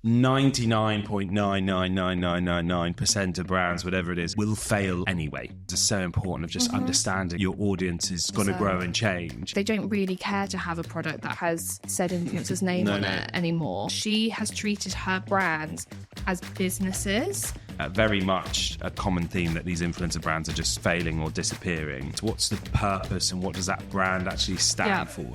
99.999999% of brands, whatever it is, will fail anyway. It's so important of just understanding your audience is going to grow and change. They don't really care to have a product that has said influencer's name on it anymore. She has treated her brands as businesses. Very much a common theme that these influencer brands are just failing or disappearing. So what's the purpose and what does that brand actually stand for?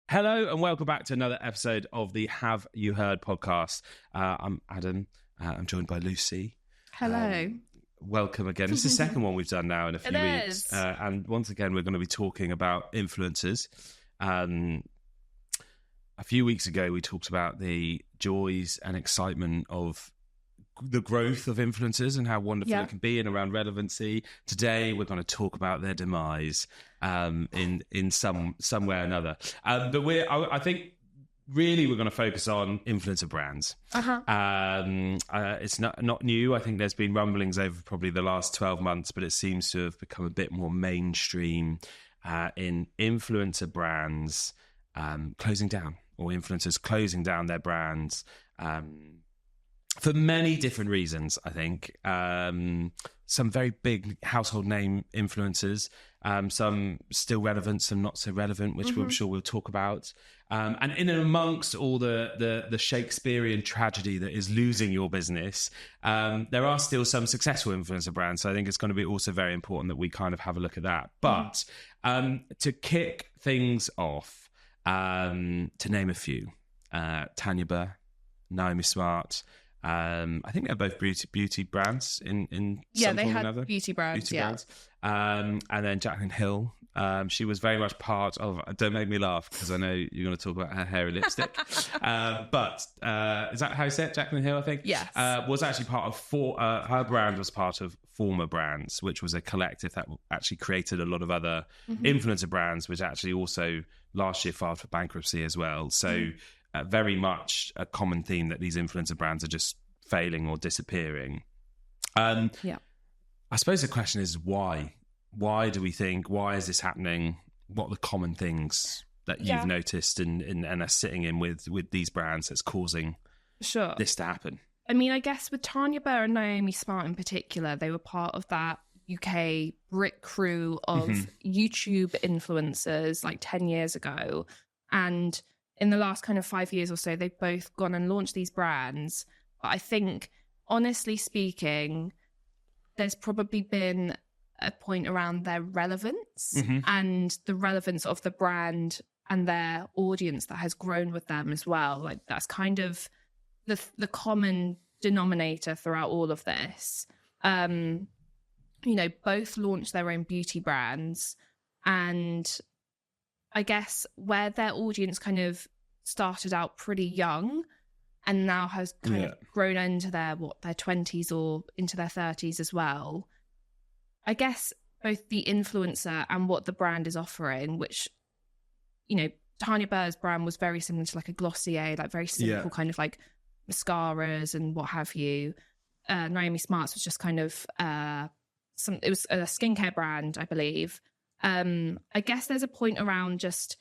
Hello and welcome back to another episode of the Have You Heard podcast. I'm Adam. I'm joined by Lucy. Hello. Welcome again. It's the second one we've done now in a few weeks. And once again, we're going to be talking about influencers. A few weeks ago, we talked about the joys and excitement of the growth of influencers and how wonderful it can be and around relevancy. Today, we're going to talk about their demise in some way or another. But I think really we're going to focus on influencer brands. It's not new. I think there's been rumblings over probably the last 12 months, but it seems to have become a bit more mainstream in influencer brands closing down, or influencers closing down their brands. For many different reasons, I think. Some very big household name influencers, some still relevant, some not so relevant, which I'm sure we'll talk about. And in and amongst all the Shakespearean tragedy that is losing your business, there are still some successful influencer brands. So I think it's going to be also very important that we kind of have a look at that. But to kick things off, to name a few, Tanya Burr, Niomi Smart, I think they're both beauty brands in some they form or had another. beauty brands. And then Jaclyn Hill, she was very much part of. Don't make me laugh because I know you're going to talk about her hair and lipstick. But is that how you say it? Jaclyn Hill, I think. Yes. Was actually part of her brand was part of Former Brands, which was a collective that actually created a lot of other influencer brands, which actually also last year filed for bankruptcy as well. So. Very much a common theme that these influencer brands are just failing or disappearing. I suppose the question is why? Why do we think? Why is this happening? What are the common things that you've noticed and are sitting in with these brands that's causing this to happen? I mean, I guess with Tanya Burr and Niomi Smart in particular, they were part of that UK brick crew of YouTube influencers like 10 years ago. And in the last kind of 5 years or so, they've both gone and launched these brands. But I think, honestly speaking, there's probably been a point around their relevance and the relevance of the brand and their audience that has grown with them as well. Like that's kind of the common denominator throughout all of this. Both launched their own beauty brands, and I guess where their audience kind of started out pretty young and now has kind of grown into their 20s or into their 30s as well. I guess both the influencer and what the brand is offering, which, Tanya Burr's brand was very similar to like a Glossier, like very simple kind of like mascaras and what have you. Niomi Smart's was just kind of it was a skincare brand, I believe. I guess there's a point around just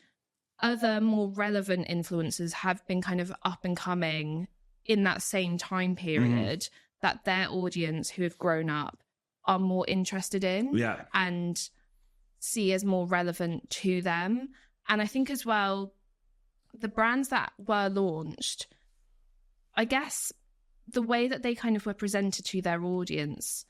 other more relevant influencers have been kind of up and coming in that same time period that their audience who have grown up are more interested in and see as more relevant to them. And I think as well, the brands that were launched, I guess the way that they kind of were presented to their audience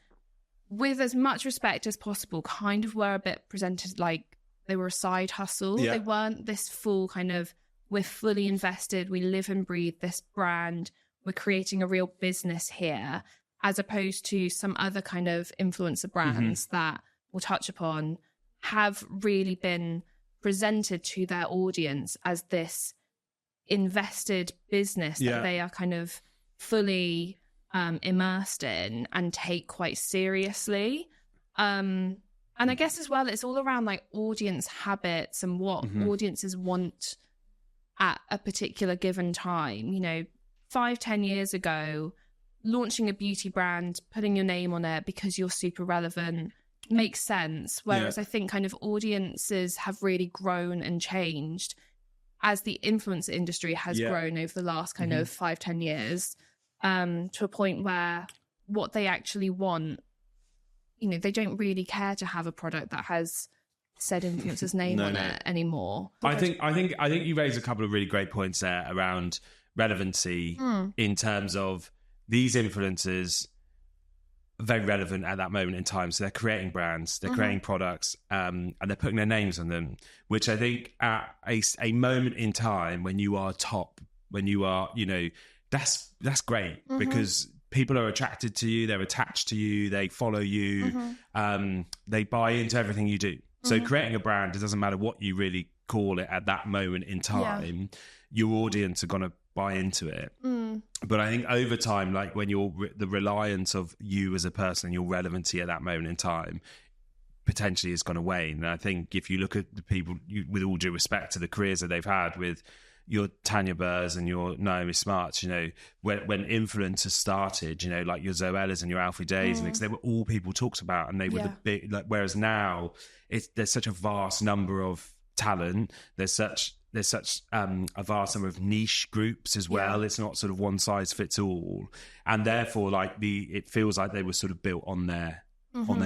with as much respect as possible kind of were a bit presented like they were a side hustle. They weren't this full kind of, we're fully invested, we live and breathe this brand, we're creating a real business here, as opposed to some other kind of influencer brands that we'll touch upon have really been presented to their audience as this invested business that they are kind of fully immersed in and take quite seriously. And I guess as well, it's all around like audience habits and what audiences want at a particular given time. 5-10 years ago, launching a beauty brand, putting your name on it because you're super relevant makes sense. Whereas I think kind of audiences have really grown and changed as the influencer industry has grown over the last kind of 5-10 years, to a point where what they actually want, you know, they don't really care to have a product that has said influencer's name on it anymore. I think you raised a couple of really great points there around relevancy in terms of these influencers very relevant at that moment in time. So they're creating brands, they're creating products, and they're putting their names on them, which I think at a moment in time when you are top, when you are, you know, that's great because people are attracted to you, they're attached to you, they follow you, they buy into everything you do. So creating a brand, it doesn't matter what you really call it at that moment in time, your audience are going to buy into it. But I think over time, like when you're the reliance of you as a person, your relevancy at that moment in time potentially is going to wane. And I think if you look at the people, with all due respect to the careers that they've had with your Tanya Burrs and your Niomi Smarts, you know, when influencers started, you know, like your Zoellas and your Alfie Days, and they were all people talked about, and they were the big, like, whereas now there's such a vast number of talent, there's such a vast number of niche groups as well. It's not sort of one size fits all, and therefore like it feels like they were sort of built on their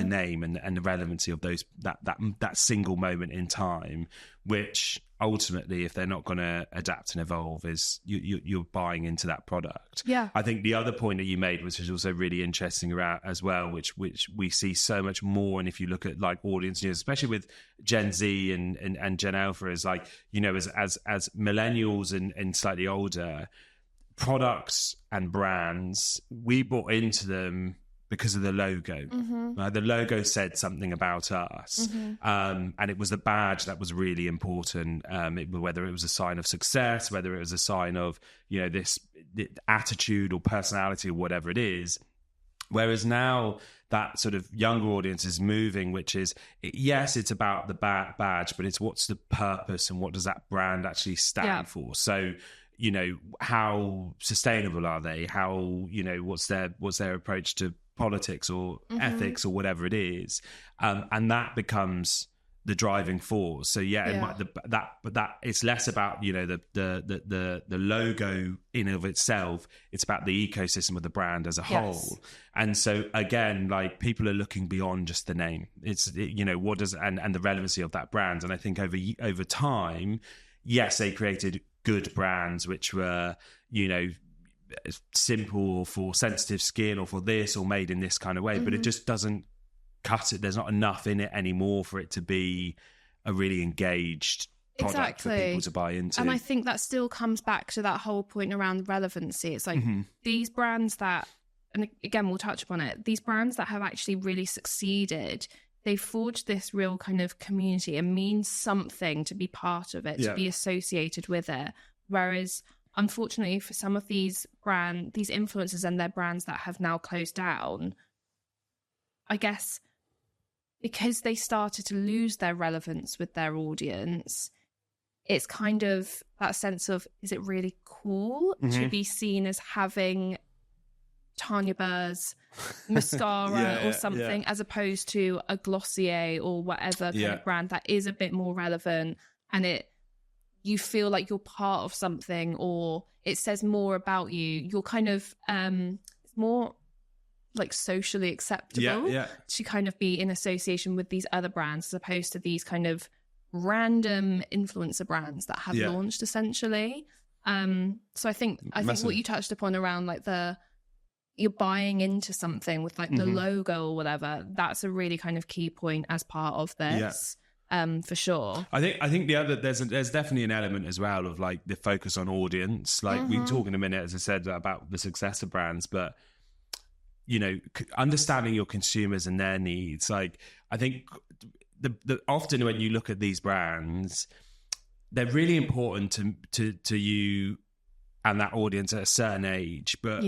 name and the relevancy of those that single moment in time, which ultimately, if they're not going to adapt and evolve, is you're buying into that product. I think the other point that you made, which is also really interesting around as well, which we see so much more, and if you look at like audience news, especially with Gen Z and Gen Alpha, is like, you know, as millennials and slightly older, products and brands, we bought into them because of the logo. The logo said something about us, and it was the badge that was really important, whether it was a sign of success, whether it was a sign of, you know, this attitude or personality or whatever it is. Whereas now that sort of younger audience is moving, which is, yes, it's about the badge, but it's what's the purpose and what does that brand actually stand for? So, you know, how sustainable are they? How, you know, what's their approach to politics or ethics or whatever it is, and that becomes the driving force. So it might, that it's less about, you know, the logo in and of itself. It's about the ecosystem of the brand as a whole. And so again, like, people are looking beyond just the name. You know, what does and the relevancy of that brand. And I think over time, yes, they created good brands which were, you know, simple for sensitive skin or for this or made in this kind of way, but it just doesn't cut it. There's not enough in it anymore for it to be a really engaged product for people to buy into. And I think that still comes back to that whole point around relevancy. It's like these brands that, and again, we'll touch upon it, these brands that have actually really succeeded, they forged this real kind of community. It means something to be part of it, to be associated with it. Whereas unfortunately, for some of these influencers and their brands that have now closed down, I guess because they started to lose their relevance with their audience, it's kind of that sense of, is it really cool to be seen as having Tanya Burr's mascara or something, as opposed to a Glossier or whatever kind of brand that is a bit more relevant, and you feel like you're part of something, or it says more about you. You're kind of more like socially acceptable to kind of be in association with these other brands, as opposed to these kind of random influencer brands that have launched essentially. So I think what you touched upon around like you're buying into something with like the logo or whatever, that's a really kind of key point as part of this. For sure. I think the other, there's definitely an element as well of like the focus on audience. Like we can talk in a minute, as I said, about the success of brands, but you know, understanding your consumers and their needs. Like, I think the often when you look at these brands, they're really important to you and that audience at a certain age, but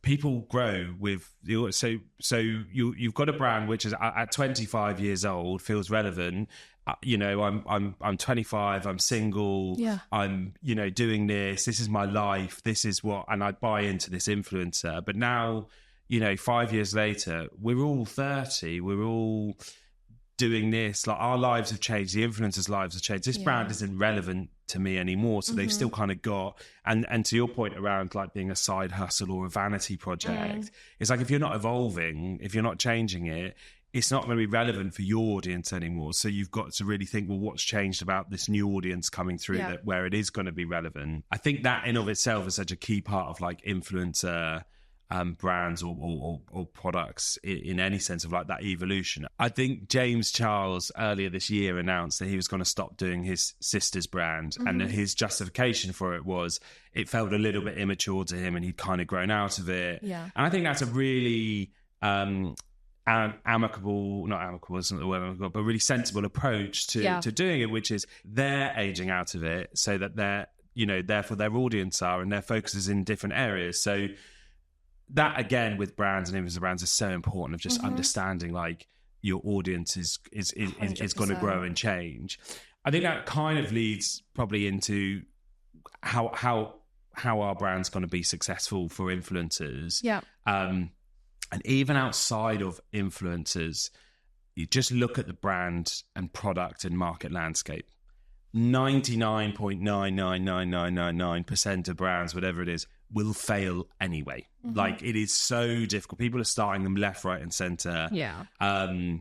people grow with the, so you've got a brand which is at 25 years old feels relevant. You know, I'm 25, I'm single, I'm, you know, doing this is my life, this is what, and I buy into this influencer. But now, you know, 5 years later, we're all 30, we're all doing this. Like, our lives have changed. The influencers' lives have changed. This brand isn't relevant to me anymore. So they've still kind of got, and to your point around like being a side hustle or a vanity project, it's like, if you're not evolving, if you're not changing it, it's not going to be relevant for your audience anymore. So you've got to really think, well, what's changed about this new audience coming through that where it is going to be relevant? I think that in of itself is such a key part of like influencer brands or products in any sense of like that evolution. I think James Charles earlier this year announced that he was going to stop doing his sister's brand, and his justification for it was it felt a little bit immature to him and he'd kind of grown out of it. And I think that's a really amicable, not amicable isn't the word I've got, but really sensible approach to doing it, which is they're aging out of it so that they're, you know, therefore their audience are, and their focus is in different areas. So that, again, with brands and influencer brands, is so important, of just understanding like your audience is going to grow and change. I think that kind of leads probably into how our brand's going to be successful for influencers. And even outside of influencers, you just look at the brand and product and market landscape. 99.99999% of brands, whatever it is, will fail anyway. Like, it is so difficult. People are starting them left, right, and center. Influencer,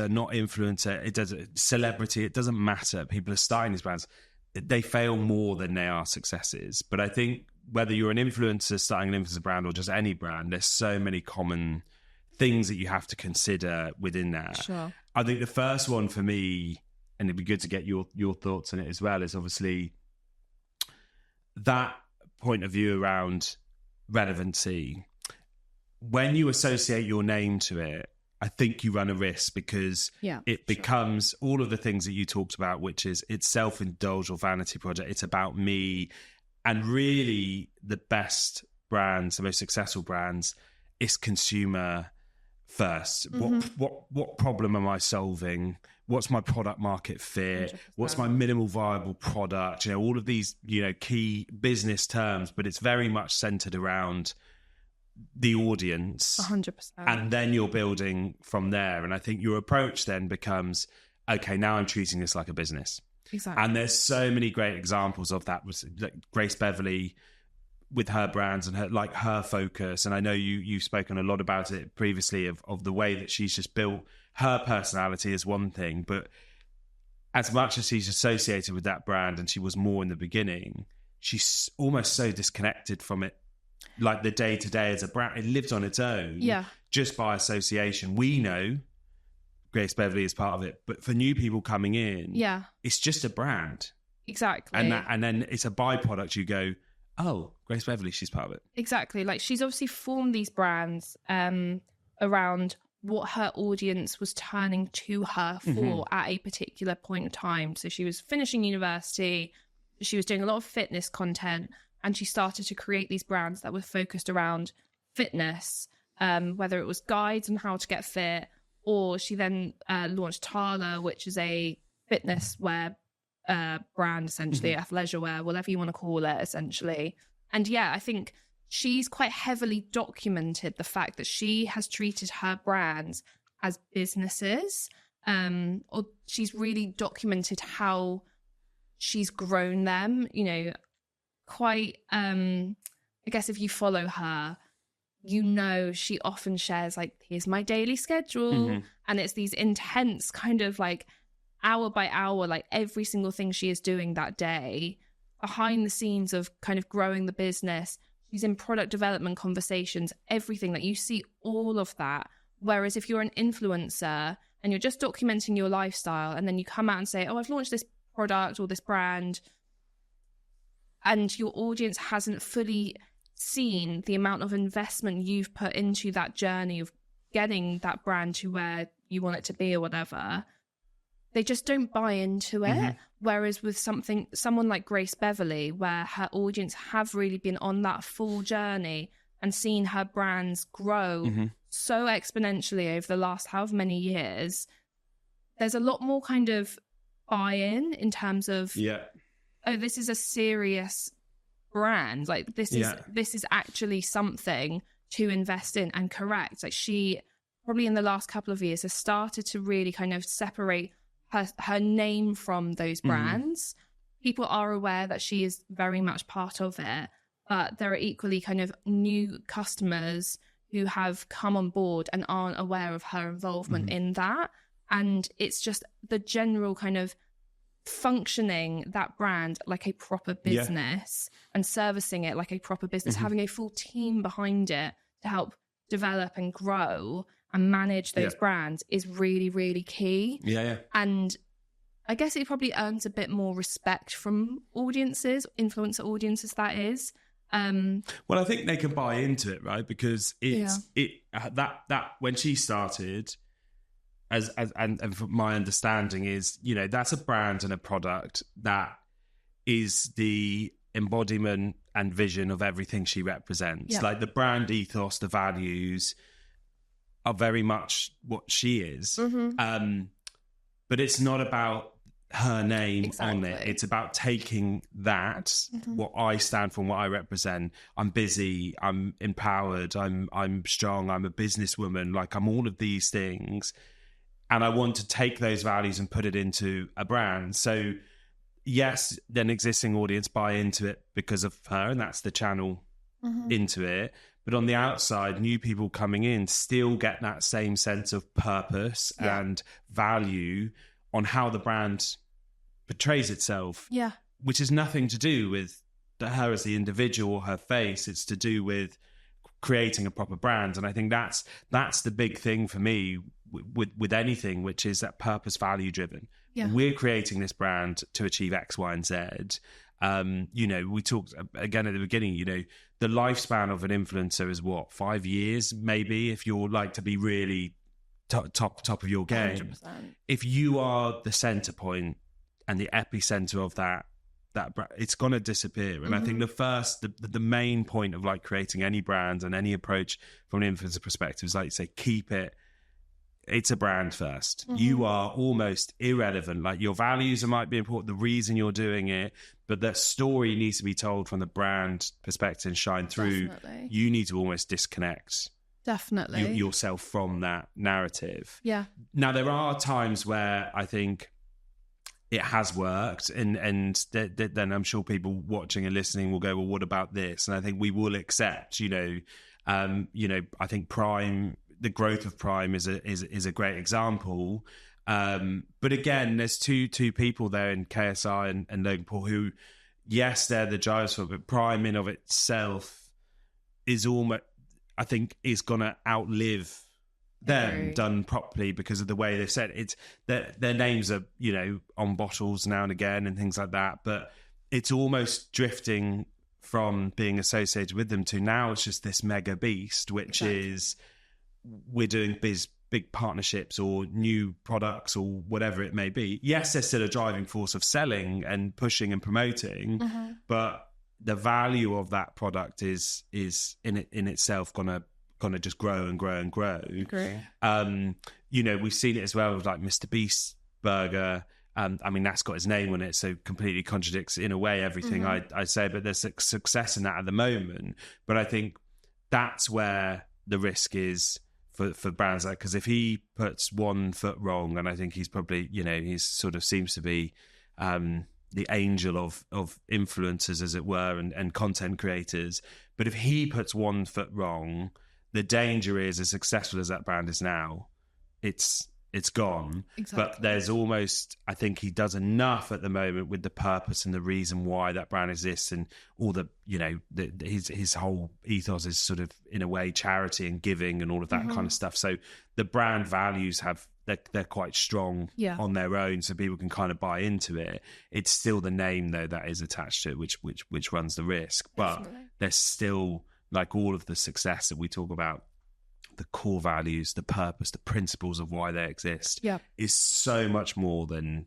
not influencer, it doesn't, celebrity, it doesn't matter. People are starting these brands. They fail more than they are successes. But I think whether you're an influencer starting an influencer brand or just any brand, there's so many common things that you have to consider within that. I think the first one for me, and it'd be good to get your thoughts on it as well, is obviously that point of view around relevancy. When you associate your name to it, I think you run a risk, because it becomes all of the things that you talked about, which is it's self-indulged or vanity project. It's about me. And really, the best brands, the most successful brands, is consumer first. What problem am I solving? What's my product market fit? 100%. What's my minimal viable product? You know, all of these, you know, key business terms, but it's very much centered around the audience. 100%. And then you're building from there. And I think your approach then becomes, okay, now I'm treating this like a business. Exactly. And there's so many great examples of that. Like Grace Beverly with her brands and her focus. And I know you've spoken a lot about it previously of the way that she's just built her personality is one thing, but as much as she's associated with that brand, and she was more in the beginning, she's almost so disconnected from it. Like the day to day as a brand, it lives on its own. Just by association. We know Grace Beverly is part of it, but for new people coming in, it's just a brand. Exactly. And then it's a byproduct. You go, oh, Grace Beverly, she's part of it. Exactly. Like, she's obviously formed these brands around what her audience was turning to her for at a particular point in time. So she was finishing university, she was doing a lot of fitness content, and she started to create these brands that were focused around fitness, whether it was guides on how to get fit, or she then launched Tala, which is a fitness wear brand, essentially, athleisure wear, whatever you want to call it, essentially. And I think she's quite heavily documented the fact that she has treated her brands as businesses, or she's really documented how she's grown them, you know, quite, I guess if you follow her, you know, she often shares like, here's my daily schedule. And it's these intense kind of like hour by hour, like every single thing she is doing that day behind the scenes of kind of growing the business. She's in product development conversations, everything, that you see all of that. Whereas if you're an influencer and you're just documenting your lifestyle, and then you come out and say, oh, I've launched this product or this brand, and your audience hasn't fully seen the amount of investment you've put into that journey of getting that brand to where you want it to be or whatever, they just don't buy into it. Whereas with someone like Grace Beverly, where her audience have really been on that full journey and seen her brands grow so exponentially over the last however many years, there's a lot more kind of buy-in in terms of, oh, this is a serious brand. Like, this is actually something to invest in and correct. Like, she probably in the last couple of years has started to really kind of separate her name from those brands. People are aware that she is very much part of it, but there are equally kind of new customers who have come on board and aren't aware of her involvement in that. And it's just the general kind of functioning that brand like a proper business and servicing it like a proper business, having a full team behind it to help develop and grow and manage those brands is really, really key. And I guess it probably earns a bit more respect from audiences, influencer audiences, that is. Well, I think they can buy into it, right? Because that when she started, and from my understanding is, you know, that's a brand and a product that is the embodiment and vision of everything she represents. Like the brand ethos, the values are very much what she is. But it's not about her name on it. It's about taking that, what I stand for and what I represent. I'm busy, I'm empowered, I'm strong, I'm a businesswoman, like I'm all of these things. And I want to take those values and put it into a brand. So yes, an existing audience buy into it because of her, and that's the channel into it. But on the outside, new people coming in still get that same sense of purpose and value on how the brand portrays itself. Which has nothing to do with her as the individual or her face. It's to do with creating a proper brand. And I think that's the big thing for me with anything, which is that purpose value driven. We're creating this brand to achieve X, Y, and Z. You know, we talked again at the beginning, you know, the lifespan of an influencer is what, 5 years maybe, if you're like to be really top of your game. 100%. If you are the center point and the epicenter of that it's going to disappear. And I think the main point of like creating any brand and any approach from an influencer perspective is, like you say, keep it's a brand first. You are almost irrelevant. Like your values might be important, the reason you're doing it, but that story needs to be told from the brand perspective and shine through. Definitely. You need to almost disconnect yourself from that narrative. Now, there are times where I think it has worked, and then I'm sure people watching and listening will go, well, what about this? And I think we will accept, you know, I think Prime, the growth of Prime is a great example. But again, there's two people there in KSI and Logan Paul who, yes, they're the drivers for it, but Prime in of itself is almost, I think, is going to outlive them done properly because of the way they've said it. Their names are, you know, on bottles now and again and things like that, but it's almost drifting from being associated with them to now it's just this mega beast, which is we're doing big partnerships or new products or whatever it may be. Yes, there's still a driving force of selling and pushing and promoting, but the value of that product is in itself gonna just grow and grow and grow. You know, we've seen it as well with like Mr. Beast's burger. I mean, that's got his name on it, so completely contradicts in a way everything I say, but there's success in that at the moment. But I think that's where the risk is for brands, like, because if he puts one foot wrong, and I think he's probably, you know, he's sort of seems to be the angel of influencers, as it were, and content creators. But if he puts one foot wrong, the danger is, as successful as that brand is now, it's gone. But there's almost, I think he does enough at the moment with the purpose and the reason why that brand exists, and all the, you know, his whole ethos is sort of in a way charity and giving and all of that kind of stuff. So the brand values they're quite strong on their own, so people can kind of buy into it. It's still the name though that is attached to it, which runs the risk. But there's still, like all of the success that we talk about, the core values, the purpose, the principles of why they exist is so much more than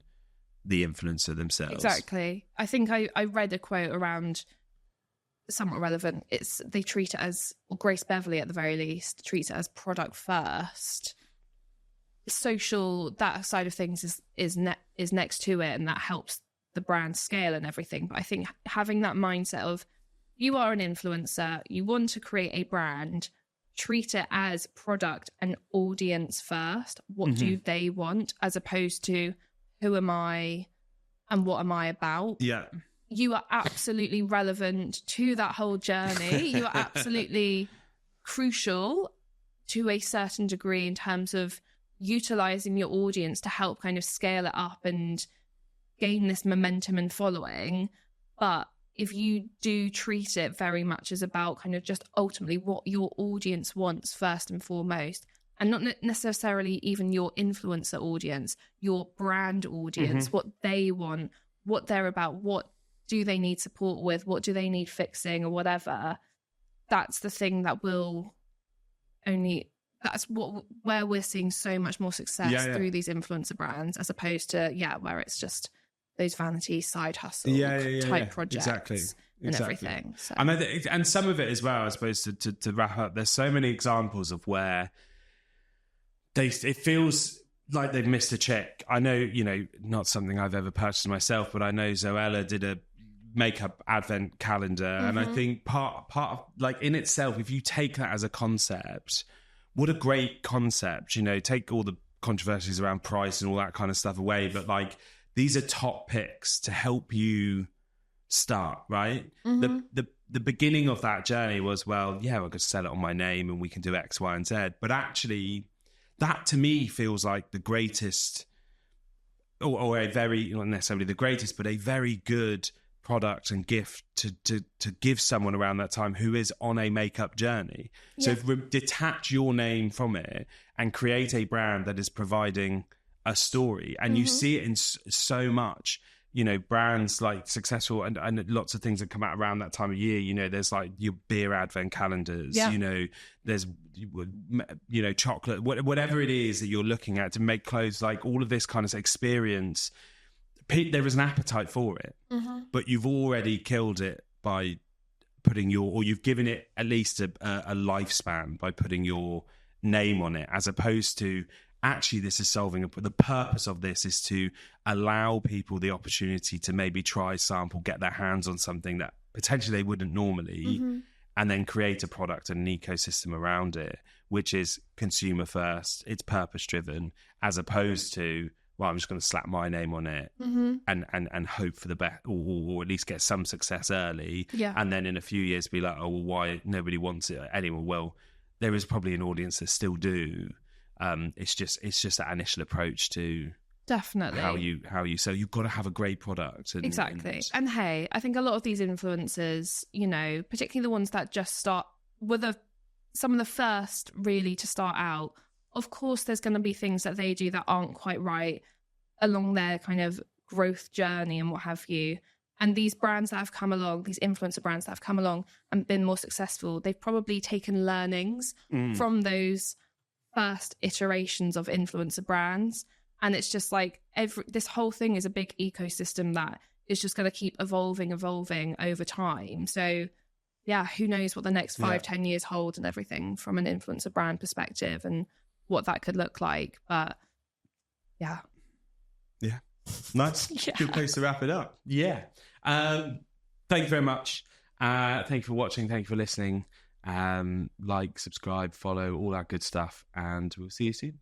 the influencer themselves. Exactly. I think I read a quote around, somewhat relevant. They treat it as, or Grace Beverly at the very least, treats it as product first. Social, that side of things is next to it, and that helps the brand scale and everything. But I think having that mindset of, you are an influencer, you want to create a brand, treat it as product and audience first. What do they want, as opposed to who am I and what am I about? Yeah. You are absolutely relevant to that whole journey. You are absolutely crucial to a certain degree in terms of utilizing your audience to help kind of scale it up and gain this momentum and following. But if you do treat it very much as about kind of just ultimately what your audience wants first and foremost, and not necessarily even your influencer audience, your brand audience, what they want, what they're about, what do they need support with, what do they need fixing or whatever, that's the thing that will only... That's where we're seeing so much more success through these influencer brands, as opposed to, where it's just those vanity side hustle type projects and everything. So. And some of it as well, I suppose, to wrap up, there's so many examples of where it feels like they've missed a trick. I know, not something I've ever purchased myself, but I know Zoella did a makeup advent calendar. And I think part of, like, in itself, if you take that as a concept, what a great concept, take all the controversies around price and all that kind of stuff away. But like, these are top picks to help you start, right? The beginning of that journey was, we're going to sell it on my name and we can do X, Y, and Z. But actually, that to me feels like the greatest, or a very, not necessarily the greatest, but a very good product and gift to give someone around that time who is on a makeup journey. So detach your name from it and create a brand that is providing a story. And you see it in so much, brands like successful and lots of things that come out around that time of year. There's like your beer advent calendars, there's, chocolate, whatever it is that you're looking at to make clothes, like all of this kind of experience. There is an appetite for it, but you've already killed it by putting or you've given it at least a lifespan by putting your name on it, as opposed to actually this is solving the purpose of this is to allow people the opportunity to maybe try, sample, get their hands on something that potentially they wouldn't normally, and then create a product and an ecosystem around it, which is consumer first, it's purpose driven, as opposed to, I'm just going to slap my name on it and hope for the best, or at least get some success early. And then in a few years be like, why nobody wants it anymore? Well, there is probably an audience that still do. It's just that initial approach to definitely how you. So you've got to have a great product. Exactly. And hey, I think a lot of these influencers, particularly the ones that just start, were some of the first really to start out. Of course, there's going to be things that they do that aren't quite right along their kind of growth journey and what have you. And these brands that have come along, these influencer brands that have come along and been more successful, they've probably taken learnings from those first iterations of influencer brands. And it's just like this whole thing is a big ecosystem that is just going to keep evolving over time. So yeah, who knows what the next 5-10 years hold and everything from an influencer brand perspective and what that could look like. But yeah nice. Good place to wrap it up. Thank you very much. Thank you for watching, thank you for listening. Like, subscribe, follow, all that good stuff, and we'll see you soon.